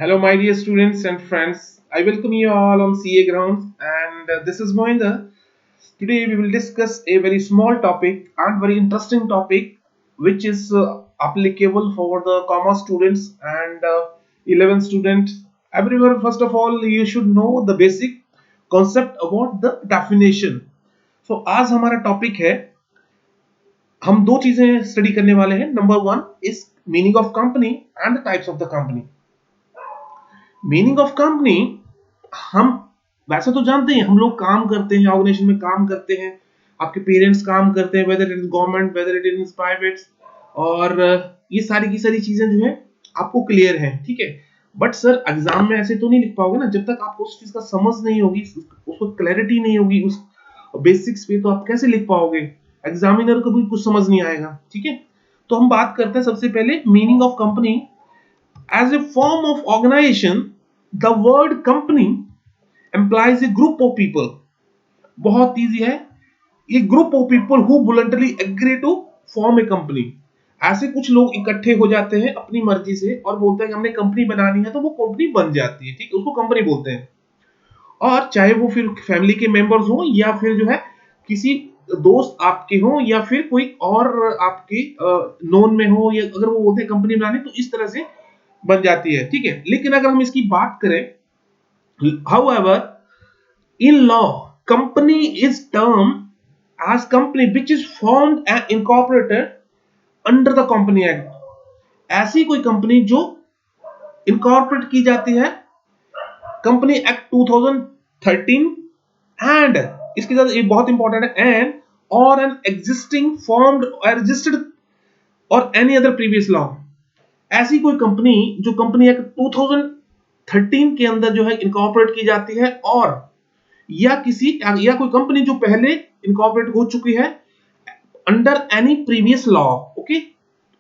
Hello, my dear students and friends. I welcome you all on CA Grounds, and this is Mohinder. Today, we will discuss a very small topic and very interesting topic, which is applicable for the commerce students and 11 students. Everywhere, first of all, you should know the basic concept about the definition. So, आज हमारा topic है हम दो चीजें study करने वाले हैं. Number one is meaning of company and the types of the company. Meaning of company हम वैसे तो जानते हैं, हम लोग काम करते हैं, ऑर्गेनाइजेशन में काम करते हैं, आपके पेरेंट्स काम करते हैं, whether it is government, whether it is private, और ये सारी की सारी चीजें जो है आपको क्लियर है. ठीक है, बट सर एग्जाम में ऐसे तो नहीं लिख पाओगे ना, जब तक आपको उस चीज का समझ नहीं होगी, उसको क्लैरिटी नहीं होगी उस बेसिक्स पे, तो आप कैसे लिख पाओगे. एग्जामिनर को भी कुछ समझ नहीं आएगा. ठीक है, तो हम बात करते हैं सबसे पहले meaning of company. As a form of organization, the word company implies a group of people. बहुत इजी है. ये group of people who voluntarily agree to form a company. ऐसे कुछ लोग इकट्ठे हो जाते हैं अपनी मर्जी से और बोलते हैं कि हमने कंपनी बनानी है, तो वो कंपनी बन जाती है. ठीक, उसको कंपनी बोलते हैं. और चाहे वो फिर फैमिली के मेंबर्स हो या फिर जो है किसी दोस्त आपके हो या फिर कोई और आपके नोन में हो, या अगर वो बोलते हैं कंपनी बनानी, तो इस तरह से बन जाती है. ठीक है, लेकिन अगर हम इसकी बात करें, however, in law, company is termed as company which is formed and incorporated under the Company Act. ऐसी कोई कंपनी जो इनकॉर्पोरेट की जाती है कंपनी एक्ट 2013, एंड इसके साथ ये बहुत इंपॉर्टेंट है, एंड और एन एग्जिस्टिंग फॉर्म्ड और रजिस्टर्ड और एनी अदर प्रीवियस लॉ. ऐसी कोई कंपनी जो कंपनी एक्ट 2013 के अंदर जो है इनकॉर्पोरेट की जाती है, और या कोई कंपनी जो पहले इनकॉर्पोरेट हो चुकी है under any previous law. Okay,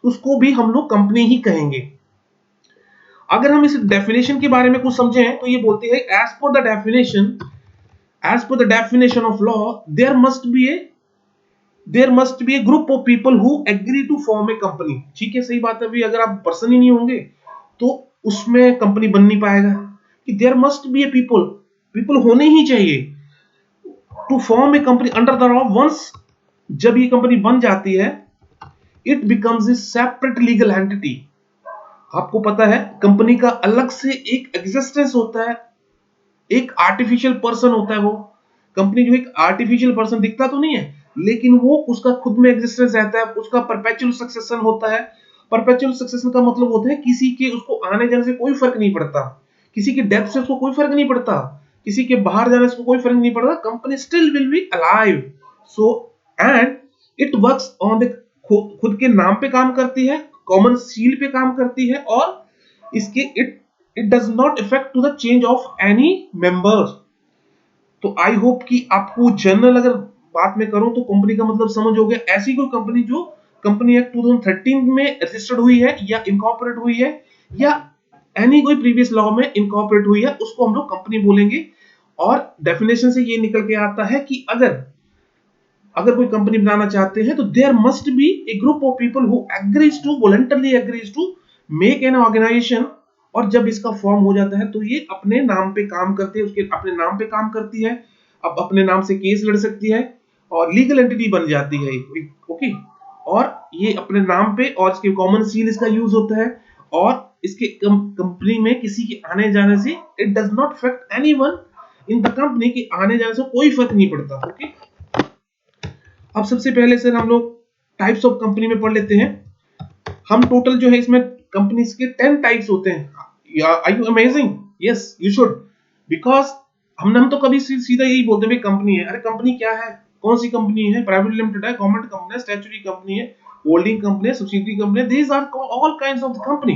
उसको भी हम लोग कंपनी ही कहेंगे. अगर हम इस डेफिनेशन के बारे में कुछ समझें तो ये बोलती है, as per the definition of law, there must be a group of people who agree to form a company. ठीक है, सही बात है. अभी अगर आप पर्सन ही नहीं होंगे तो उसमें कंपनी बन नहीं पाएगा. कि there must be a people होने ही चाहिए to form a company under the law. Once जब ये कंपनी बन जाती है, it becomes a separate legal entity. आपको पता है कंपनी का अलग से एक एग्जिस्टेंस होता है, एक आर्टिफिशियल पर्सन होता है. वो कंपनी जो एक आर्टिफिशियल पर्सन दिखता तो नहीं है, लेकिन वो उसका खुद में एग्जिस्टेंस रहता है. उसका परपेचुअल सक्सेशन होता है. परपेचुअल सक्सेशन का मतलब होता है किसी के उसको आने जाने से कोई फर्क नहीं पड़ता, किसी के डेथ से उसको कोई फर्क नहीं पड़ता, किसी के बाहर जाने से कोई फर्क नहीं पड़ता. Company still will be alive. So and it works on the, खुद के नाम पे काम करती है, कॉमन सील पे काम करती है, और इसके it does not effect to the change of any members. तो आई होप कि आपको जनरल अगर बात में करूं तो कंपनी का मतलब समझ हो गया. ऐसी कोई कंपनी जो कंपनी एक्ट 2013 में रजिस्टर्ड हुई है या इनकॉर्पोरेट हुई है या एनी कोई प्रीवियस लॉ में इनकॉर्पोरेट हुई है, उसको हम लोग कंपनी बोलेंगे. और डेफिनेशन से ये निकल के आता है कि अगर कोई कंपनी बनाना चाहते हैं तो there must be a group of people who agrees to voluntarily agrees to make an organization. और जब इसका फॉर्म हो जाता है तो ये अपने नाम पे काम करते हैं, उसके अपने नाम पे काम करती है, अब अपने नाम से केस लड़ सकती है और लीगल एंटिटी बन जाती है. ओके, और ये अपने नाम पे, और इसके कॉमन सील इसका यूज होता है, और इसके कंपनी में किसी के आने जाने से it does not affect anyone in the company, के आने जाने से कोई फर्क नहीं पड़ता. ओके, अब सबसे पहले सर हम लोग टाइप्स ऑफ कंपनी में पढ़ लेते हैं. हम टोटल जो है इसमें कंपनीज के 10 टाइप्स होते हैं. Are you amazing? Yes you should, because हम तो कभी सीधा यही बोलते हैं कंपनी है. अरे कंपनी क्या है, कौन सी कंपनी है, प्राइवेट लिमिटेड है, गवर्नमेंट कंपनी है, स्टैट्यूटरी कंपनी है, होल्डिंग कंपनी है, सब्सिडियरी कंपनी है, these are all kinds of the company.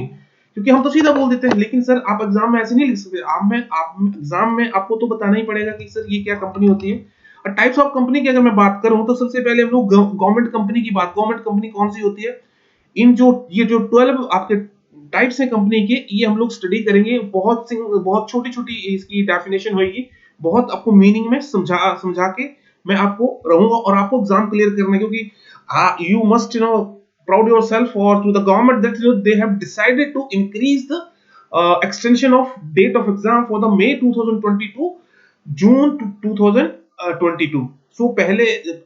क्योंकि हम तो सीधा बोल देते हैं, लेकिन सर आप एग्जाम में ऐसे नहीं लिख सकते. आप एग्जाम में आपको तो बताना ही पड़ेगा कि सर ये क्या कंपनी होती है. और टाइप्स ऑफ कंपनी की अगर मैं बात करूं तो सबसे पहले हम लोग गवर्नमेंट कंपनी की बात. गवर्नमेंट कंपनी कौन सी होती है, इन ये जो 12 आपके टाइप्स है कंपनी के, ये हम लोग स्टडी करेंगे. बहुत छोटी छोटी इसकी डेफिनेशन होगी, बहुत आपको मीनिंग में समझा के मैं आपको रहूंगा, और आपको एग्जाम क्लियर करना है. क्योंकि you must proud yourself or to the government that they have decided to increase the extension of date of exam for the May 2022 June 2022. सो पहले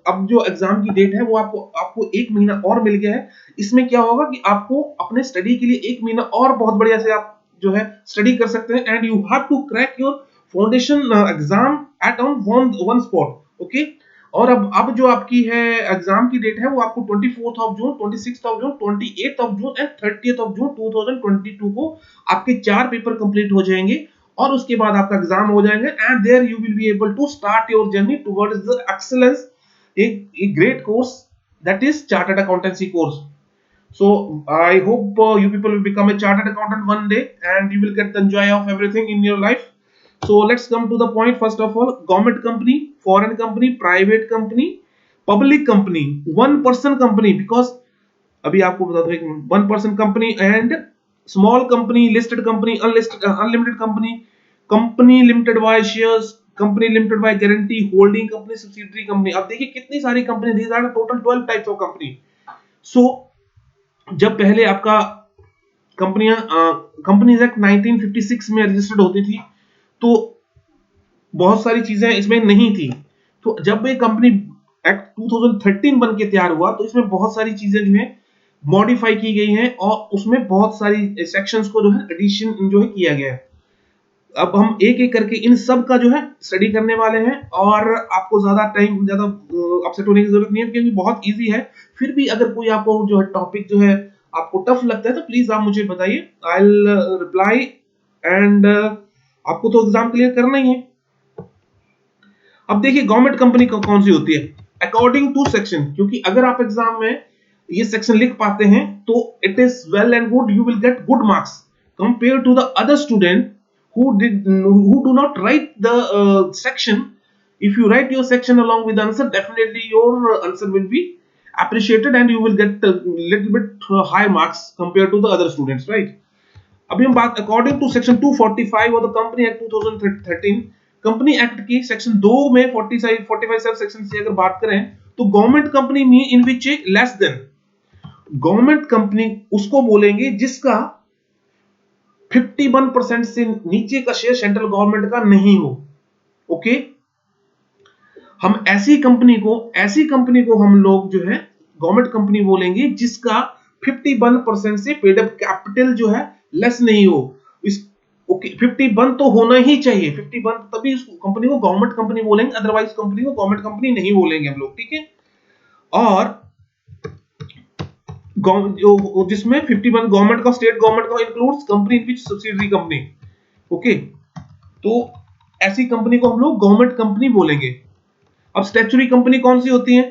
अब जो एग्जाम की डेट है वो आपको आपको एक महीना और मिल गया है। इसमें क्या होगा कि आपको अपने स्टडी के लिए एक महीना और बहुत बढ़िया से आप जो है स्टडी कर सकते हैं, and you have to crack your foundation exam at on one spot. Okay, और अब जो आपकी है एग्जाम की डेट है वो आपको 24th of June, 26th of June, 28th of June and 30th of June 2022 को आपके 4 पेपर कंप्लीट हो जाएंगे और उसके बाद आपका एग्जाम हो जाएंगे, and there you will be able to start your journey towards the excellence, a great course that is chartered accountancy course. So I hope you people will become a chartered accountant one day and you will get the joy of everything in your life. So let's come to the point. First of all, government company, foreign company, private company, public company, one person company, because अभी आपको बता दो एक one person company and small company, listed company, unlisted unlimited company, company limited by shares, company limited by guarantee, holding company, subsidiary company. अब देखिए कितनी सारी company, these are total 12 types of company. So जब पहले आपका कंपनियां companies act 1956 में registered होती थी तो बहुत सारी चीजें इसमें नहीं थी। तो जब ये कंपनी एक्ट 2013 बन के तैयार हुआ तो इसमें बहुत सारी चीजें जो है मॉडिफाई की गई हैं और उसमें बहुत सारी सेक्शंस को जो है एडिशन जो है किया गया है। अब हम एक एक करके इन सब का जो है स्टडी करने वाले हैं और आपको ज्यादा अपसेट होने की जरूरत नहीं है क्योंकि बहुत इजी है। फिर भी अगर कोई आपको जो है टॉपिक जो है आपको टफ लगता है तो प्लीज आप मुझे बताइए, आई विल रिप्लाई, एंड आपको तो एग्जाम क्लियर करना ही है। अब देखिए गवर्नमेंट कंपनी कौन सी होती है अकॉर्डिंग टू सेक्शन, क्योंकि अगर आप एग्जाम में ये सेक्शन लिख पाते हैं तो it is well and good, you will get good marks compare to the other student who do not write the section. If you write your section along with the answer, definitely your answer will be appreciated and you will get a little bit high marks compared to the other students, right? अभी हम बात according to section 245 और the company act 2013, company act की section 2 में 45 sub section से अगर बात करें तो गवर्नमेंट कंपनी में इन विच लेस देन, गवर्नमेंट कंपनी उसको बोलेंगे जिसका 51% से नीचे का शेयर सेंट्रल गवर्नमेंट का नहीं हो। ओके, हम ऐसी कंपनी को हम लोग जो है गवर्नमेंट कंपनी बोलेंगे जिसका 51% से पेड अप कैपिटल जो है लेस नहीं हो। इस ओके 51 तो होना ही चाहिए, 51 तभी उस कंपनी को गवर्नमेंट कंपनी बोलेंगे, अदरवाइज कंपनी को गवर्नमेंट कंपनी नहीं बोलेंगे हम लोग, ठीक है। और जिसमें 51 गवर्नमेंट का, स्टेट गवर्नमेंट का includes company in which subsidiary company. Okay, तो ऐसी कंपनी को हम लोग गवर्नमेंट कंपनी बोलेंगे। अब स्टैट्यूटरी कंपनी कौन सी होती है?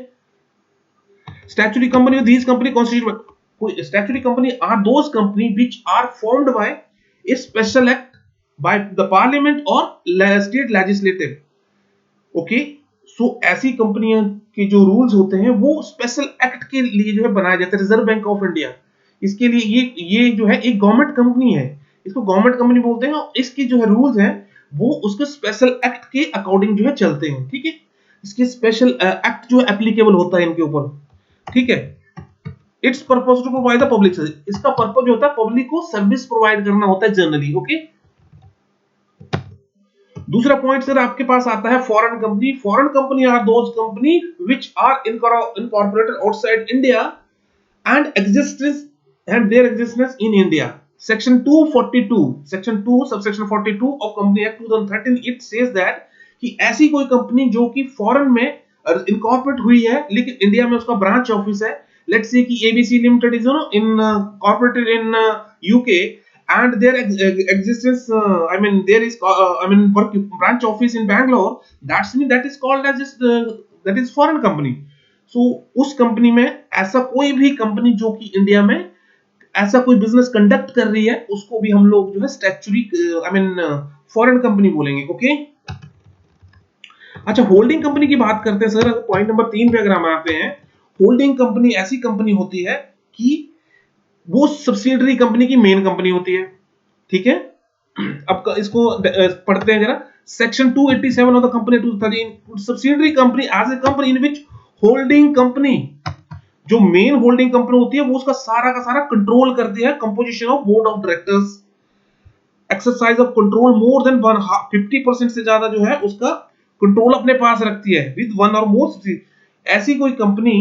Statutory company, these company constitute, statutory company are those company which are formed by a special act by the parliament और स्टेट लेजिस्लेटिव। ओके, सो ऐसी कंपनियां के जो रूल्स होते हैं वो स्पेशल एक्ट के लिए जो है बनाया जाता है। रिजर्व बैंक ऑफ इंडिया इसके लिए ये जो है एक गवर्नमेंट कंपनी है, इसको गवर्नमेंट कंपनी बोलते हैं और इसकी जो है रूल्स हैं वो उसके स्पेशल एक्ट के अकॉर्डिंग जो है चलते हैं, ठीक है। इसके स्पेशल एक्ट जो एप्लीकेबल होता है इनके ऊपर, ठीक है। Its purpose to provide the public service, इसका पर्पस जो होता है पब्लिक को सर्विस प्रोवाइड करना होता है जनरली। ओके, दूसरा पॉइंट सर आपके पास आता है foreign company. Foreign company are those company which are incorporated outside India and their existence in India. Section 2 subsection 42 of company act 2013 it says that कि ऐसी कोई कंपनी जो कि फॉरेन में इनकॉर्पोरेट हुई है लेकिन इंडिया में उसका ब्रांच ऑफिस है, लेट्स से कि ABC limited is incorporated in UK and their existence there is work branch office in Bangalore, that is called as that is foreign company. So उस company में ऐसा कोई भी company जो कि India में ऐसा कोई बिजनेस कंडक्ट कर रही है उसको भी हम लोग जो है स्टैट्यूटरी फॉरेन कंपनी बोलेंगे। ओके, अच्छा होल्डिंग कंपनी की बात करते हैं सर, पॉइंट नंबर 3 पे अगर हम आते हैं, होल्डिंग कंपनी ऐसी कंपनी होती है कि वो सब्सिडरी कंपनी की मेन कंपनी होती है, ठीक है। अब इसको पढ़ते हैं जरा। Section 287 of the company 2013 subsidiary company as a company in which holding company, जो मेन होल्डिंग कंपनी होती है वो उसका सारा का सारा कंट्रोल करती है, composition of board of directors, exercise of control more than 50% से ज्यादा जो है उसका कंट्रोल अपने पास रखती है विद वन और मोर। ऐसी कोई कंपनी,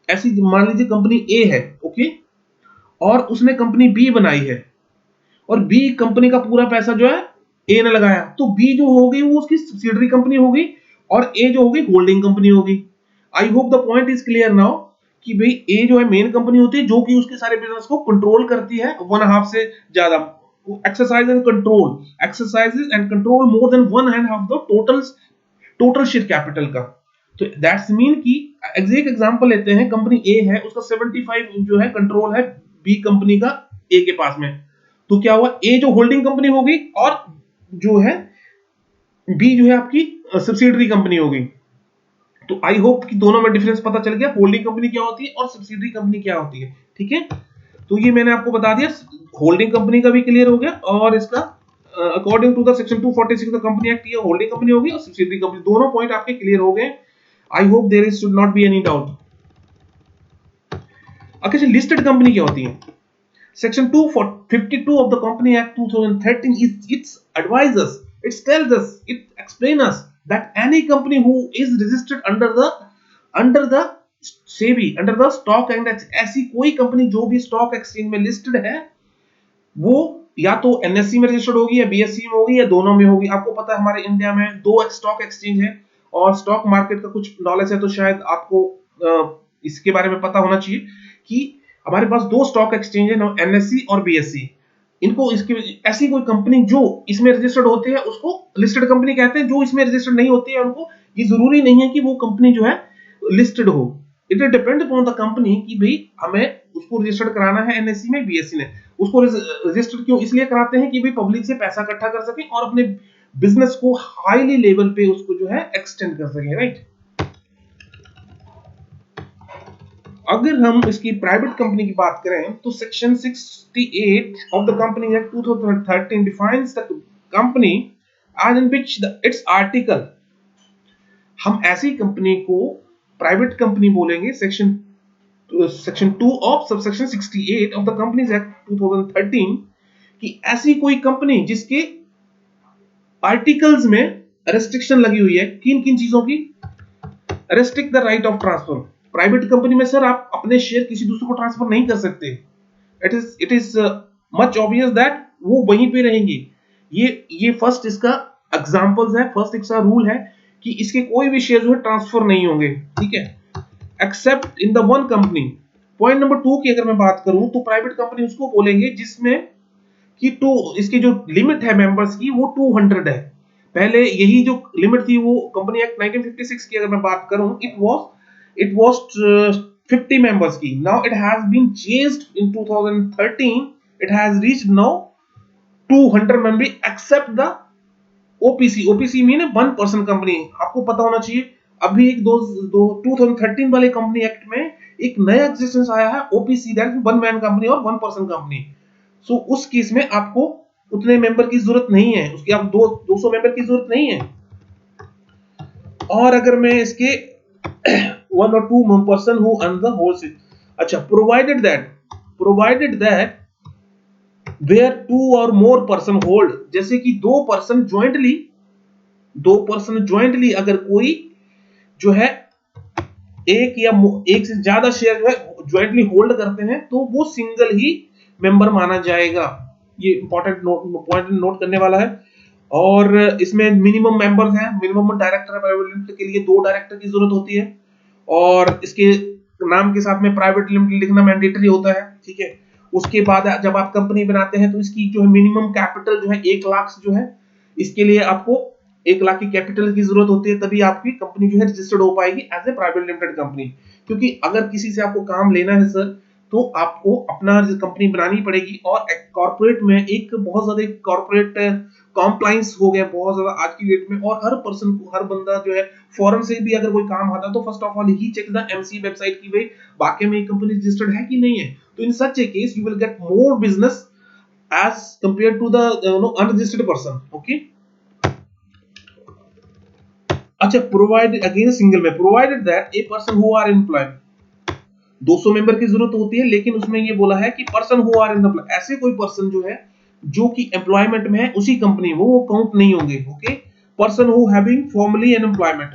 ऐसी मान लीजिए कंपनी ए है, ओके, और उसने कंपनी बी बनाई है और बी कंपनी का पूरा पैसा जो है ए ने लगाया, तो बी जो होगी वो उसकी सब्सिडरी कंपनी होगी और ए जो होगी होल्डिंग कंपनी होगी। I hope the point is clear now कि भाई ए जो है मेन कंपनी होती है जो कि उसके सारे बिजनेस को कंट्रोल करती है 1/2 से ज्यादा। Exercise and control, exercises and control more than 1/2 the total share capital का। तो दैट्स मीन कि एक एग्जांपल लेते हैं, कंपनी ए है, उसका 75 जो है कंट्रोल है बी कंपनी का ए के पास में, तो क्या हुआ, ए जो होल्डिंग कंपनी होगी और जो है बी जो है आपकी सब्सिडरी कंपनी होगी। तो आई होप कि दोनों में डिफरेंस पता चल गया, होल्डिंग कंपनी क्या होती है और सब्सिडरी कंपनी क्या होती है, ठीक है। तो ये मैंने आपको बता दिया, होल्डिंग कंपनी का भी क्लियर हो गया और इसका according to the section 246 the company act, ये होल्डिंग कंपनी होगी और सब्सिडरी कंपनी, दोनों पॉइंट आपके क्लियर हो गए। I hope there is should not be any doubt. अच्छा, लिस्टेड कंपनी क्या होती है? Section 252 of the Company Act 2013 its advises, it tells us, it explains us that any company who is registered under the SEBI, under the stock and ऐसी कोई company जो भी stock exchange में listed है वो या तो एनएससी में रजिस्टर्ड होगी या बीएससी में होगी या दोनों में होगी। आपको पता है हमारे इंडिया में 2 स्टॉक एक्सचेंज है और स्टॉक मार्केट का कुछ नॉलेज है तो शायद आपको इसके बारे में पता होना चाहिए कि हमारे पास 2 स्टॉक एक्सचेंज है, एनएससी और बीएससी। इनको इसकी ऐसी कोई कंपनी जो इसमें रजिस्टर्ड होती है उसको लिस्टेड कंपनी कहते हैं, जो इसमें रजिस्टर्ड नहीं होती है उनको ये जरूरी नहीं है कि वो कंपनी जो है लिस्टेड हो। It depend upon the company कि भाई हमें उसको रजिस्टर्ड कराना है एनएससी में, बीएससी ने। उसको रजिस्टर्ड क्यों इसलिए कराते हैं कि भाई पब्लिक से पैसा इकट्ठा कर सके और अपने बिजनेस को हाईली लेवल पे उसको जो है एक्सटेंड कर सके, राइट। अगर हम इसकी प्राइवेट कंपनी की बात करें तो section 68 of the company act 2013 defines the company as in which its article. हम ऐसी कंपनी को प्राइवेट कंपनी बोलेंगे section 2 of subsection 68 of the companies act 2013 कि ऐसी कोई कंपनी जिसके आर्टिकल्स में रेस्ट्रिक्शन लगी हुई है, किन किन चीजों की? Restrict the right of transfer. Private company में सर आप अपने शेयर किसी दूसरे को ट्रांसफर नहीं कर सकते। It is much obvious that वो वहीं पे रहेंगी। ये फर्स्ट इसका एग्जांपल्स है, फर्स्ट इसका रूल है कि इसके कोई भी शेयर जो है ट्रांसफर नहीं होंगे, ठीक है, accept in the one company. Point number 2 की अगर मैं बात करूं तो प्राइवेट कंपनी उसको बोलेंगे जिसमें कि इसकी जो लिमिट है मेंबर्स की वो 200 है। पहले यही जो लिमिट थी वो कंपनी एक्ट 1956 की अगर मैं बात करूं it was 50 members की। Now it has been changed in 2013, it has reached now 200 members except the OPC। OPC mean one person company. आपको पता होना चाहिए अभी एक 2013 वाले कंपनी एक्ट में एक नया एग्जिस्टेंस आया है OPC, that one man company और वन पर्सन कंपनी। सो उस केस में आपको उतने मेंबर की जरूरत नहीं है, उसकी आप 200 मेंबर की जरूरत नहीं है। और अगर मैं इसके one or two person who earn the whole seat, अच्छा, provided that where 2 or more person hold, जैसे कि 2 पर्सन ज्वाइंटली अगर कोई जो है एक या एक से ज्यादा शेयर जो है ज्वाइंटली होल्ड करते हैं तो वो सिंगल ही मेंबर माना जाएगा। ये इंपॉर्टेंट पॉइंट नोट करने वाला है। और इसमें मिनिमम मेंबर्स हैं, मिनिमम डायरेक्टर प्राइवेट लिमिटेड के लिए 2 डायरेक्टर की जरूरत होती है और इसके नाम के साथ में प्राइवेट लिमिटेड लिखना मैंडेटरी होता है, ठीक है। उसके बाद जब आप कंपनी बनाते हैं तो इसकी जो है मिनिमम कैपिटल जो है 1 लाख जो है, इसके लिए आपको 1 लाख की कैपिटल की जरूरत होती है, तभी आपकी कंपनी जो है रजिस्टर्ड हो पाएगी as a private limited company. क्योंकि अगर किसी से आपको काम लेना है सर तो आपको अपना कंपनी बनानी पड़ेगी और कॉर्पोरेट में एक बहुत ज्यादा कॉर्पोरेट कॉम्प्लायंस हो गया बहुत ज्यादा आज की डेट में। और हर पर्सन को, हर बंदा जो है फॉरेन से भी अगर कोई काम आता है तो फर्स्ट ऑफ ऑल ही चेक द एमसी वेबसाइट की भाई वाकई में कंपनी रजिस्टर्ड है कि नहीं है। तो in such a case you will get more business as compared to the unregistered person, okay. अच्छा, प्रोवाइडेड अगेन सिंगल में, provided that a person who are employed, 200 member की जरूरत होती है लेकिन उसमें ये बोला है कि person who are in the, ऐसे कोई पर्सन जो है जो कि एम्प्लॉयमेंट में है उसी कंपनी वो काउंट नहीं होंगे। Okay, person who having formally an employment,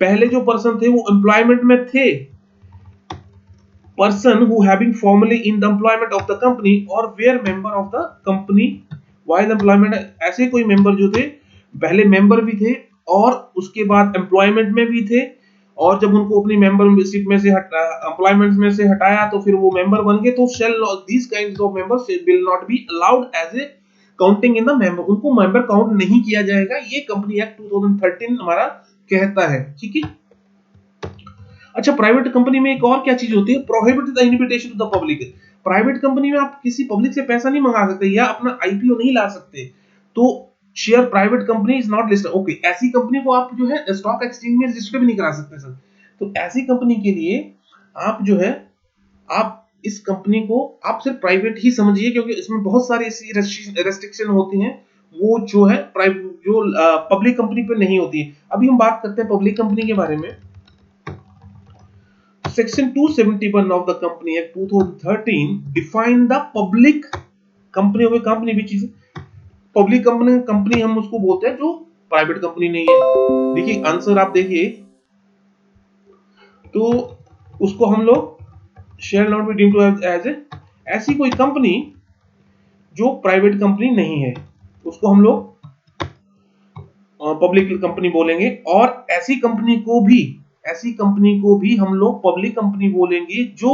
पहले जो पर्सन थे वो एम्प्लॉयमेंट में थे, person who having formally in the employment of the company or were member of the company while employment, ऐसे कोई मेंबर जो थे पहले मेंबर भी थे और उसके बाद एम्प्लॉयमेंट में भी थे, और जब उनको अपनी मेंबरशिप में से एम्प्लॉयमेंट में से हटाया तो फिर वो मेंबर बन गए, तो shall these kinds of members will not be allowed as a counting in the member, उनको मेंबर काउंट नहीं किया जाएगा, ये कंपनी एक्ट 2013 हमारा कहता है। ठीक है। अच्छा, प्राइवेट कंपनी में एक और क्या चीज होती है, prohibit the invitation to the public. Private company में आप किसी पब्लिक से पैसा नहीं मंगा सकते या अपना आईपीओ नहीं ला सकते, तो share private company is not listed. Okay, ऐसी कंपनी को आप जो है स्टॉक एक्सचेंज में रजिस्टर भी नहीं करा सकते सर। तो ऐसी कंपनी के लिए आप जो है, आप इस कंपनी को आप सिर्फ प्राइवेट ही समझिए, क्योंकि इसमें बहुत सारी ऐसी रेस्ट्रिक्शन होती हैं वो जो है प्राइवेट जो पब्लिक कंपनी पे नहीं होती है। अभी हम बात करते हैं पब्लिक कंपनी के बारे में। Section 271 of the Company Act 2013 define the public company of a company which is public company। Company हम उसको बोलते हैं जो प्राइवेट कंपनी नहीं है। देखिए आंसर आप देखिए, तो उसको हम लोग shall not be deemed to as a, ऐसी कोई कंपनी जो प्राइवेट कंपनी नहीं है उसको हम लोग पब्लिक कंपनी बोलेंगे, और ऐसी कंपनी को भी हम लोग पब्लिक कंपनी बोलेंगे जो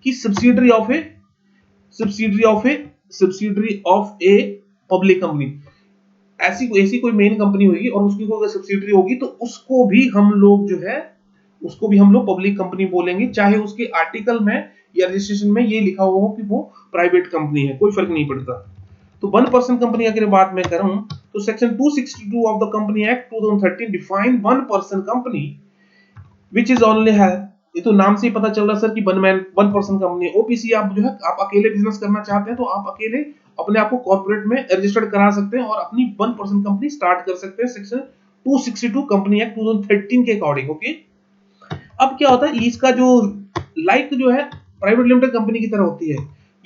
कि subsidiary of a public company. ऐसी कोई मेन कंपनी होगी और उसकी कोई सब्सिडरी होगी तो उसको भी हम लोग जो है उसको भी हम लोग पब्लिक कंपनी बोलेंगे, चाहे उसके आर्टिकल में या रजिस्ट्रेशन में ये लिखा हुआ हो कि वो प्राइवेट कंपनी है, कोई फर्क नहीं पड़ता। तो वन पर्सन कंपनी अगर बात मैं करूं तो section 262 of the company act 2013 define one person company which is only है। ये तो नाम से ही पता चल रहा सर कि वन पर्सन कंपनी। ओपीसी आप जो है आप अकेले बिजनेस करना चाहते हैं तो आप अकेले अपने आप को कॉर्पोरेट में रजिस्टर्ड करा सकते हैं और अपनी वन पर्सन कंपनी स्टार्ट कर सकते हैं सेक्शन 262 कंपनी एक्ट 2013 के अकॉर्डिंग। ओके, अब क्या होता है इसका जो लाइक जो है प्राइवेट लिमिटेड कंपनी की तरह होती है,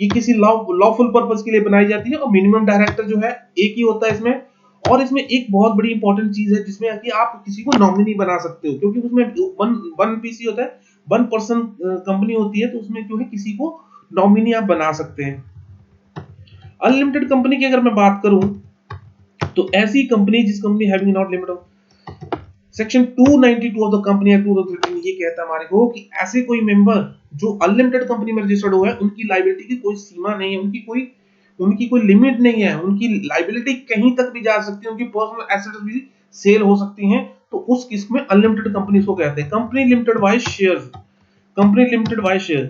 ये किसी लॉफुल पर्पस के लिए बनाई जाती है और मिनिमम डायरेक्टर जो है एक ही होता है इसमें। और इसमें एक बहुत बड़ी इंपॉर्टेंट चीज है जिसमें कि आप किसी को नॉमिनी बना सकते हो, क्योंकि उसमें वन पीसी होता है, वन पर्सन कंपनी होती है, तो उसमें जो है किसी को नॉमिनी आप बना सकते हैं। अनलिमिटेड कंपनी की अगर मैं बात करूं तो ऐसी कंपनी जिस company having not limited, section 292 of the company act 2013 ये कहता है हमारे को कि ऐसे कोई मेंबर जो अनलिमिटेड कंपनी में रजिस्टर्ड हुआ है उनकी लायबिलिटी की कोई सीमा नहीं है, उनकी कोई लिमिट नहीं है, उनकी लायबिलिटी कहीं तक भी जा सकती है, उनकी पर्सनल एसेट्स भी सेल हो सकती हैं। तो उस केस में अनलिमिटेड कंपनी को कहते हैं। Company limited by shares, company limited bye share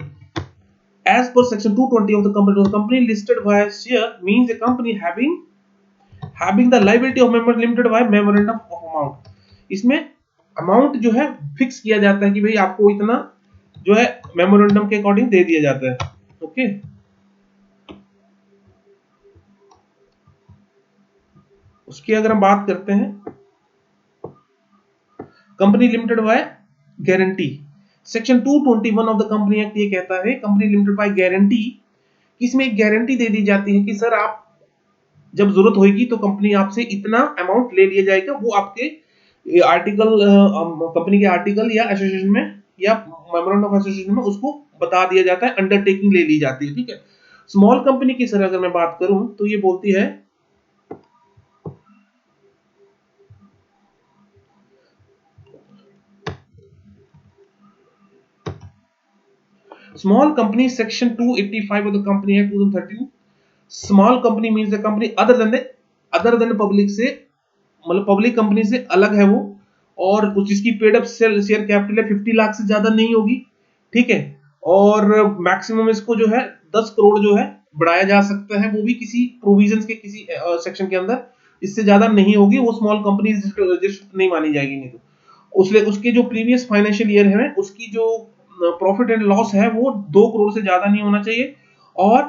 as per section 220 of the company listed by share means a company having the liability of member limited by memorandum of amount। इसमें amount जो है fix किया जाता है कि भाई आपको इतना जो है मेमोरेंडम के अकॉर्डिंग दे दिया जाता है। ओके, उसकी अगर हम बात करते हैं company limited by guarantee, section 221 of the company act ये कहता है कंपनी लिमिटेड बाय गारंटी, इसमें एक गारंटी दे दी जाती है कि सर आप जब जरूरत होगी तो कंपनी आपसे इतना अमाउंट ले लिया जाएगा, वो आपके आर्टिकल कंपनी के आर्टिकल या एसोसिएशन में या मेमोरेंडम ऑफ एसोसिएशन में उसको बता दिया जाता है, अंडरटेकिंग ले ली जाती है। ठीक है। स्मॉल कंपनी की सर अगर मैं बात करूं तो ये बोलती है small company section 285 of the company act 2013, small company means the company other than public से, मतलब पब्लिक कंपनी से अलग है वो, और जिसकी पेड अप शेयर कैपिटल है 50 लाख से ज्यादा नहीं होगी। ठीक है, और मैक्सिमम इसको जो है 10 करोड़ जो है बढ़ाया जा सकता है, वो भी किसी प्रोविजंस के किसी सेक्शन के अंदर, इससे ज्यादा नहीं होगी, वो स्मॉल कंपनी रजिस्टर्ड नहीं मानी जाएगी। नहीं तो उसके जो प्रीवियस फाइनेंशियल ईयर है उसकी जो प्रॉफिट एंड लॉस है वो 2 करोड़ से ज्यादा नहीं होना चाहिए, और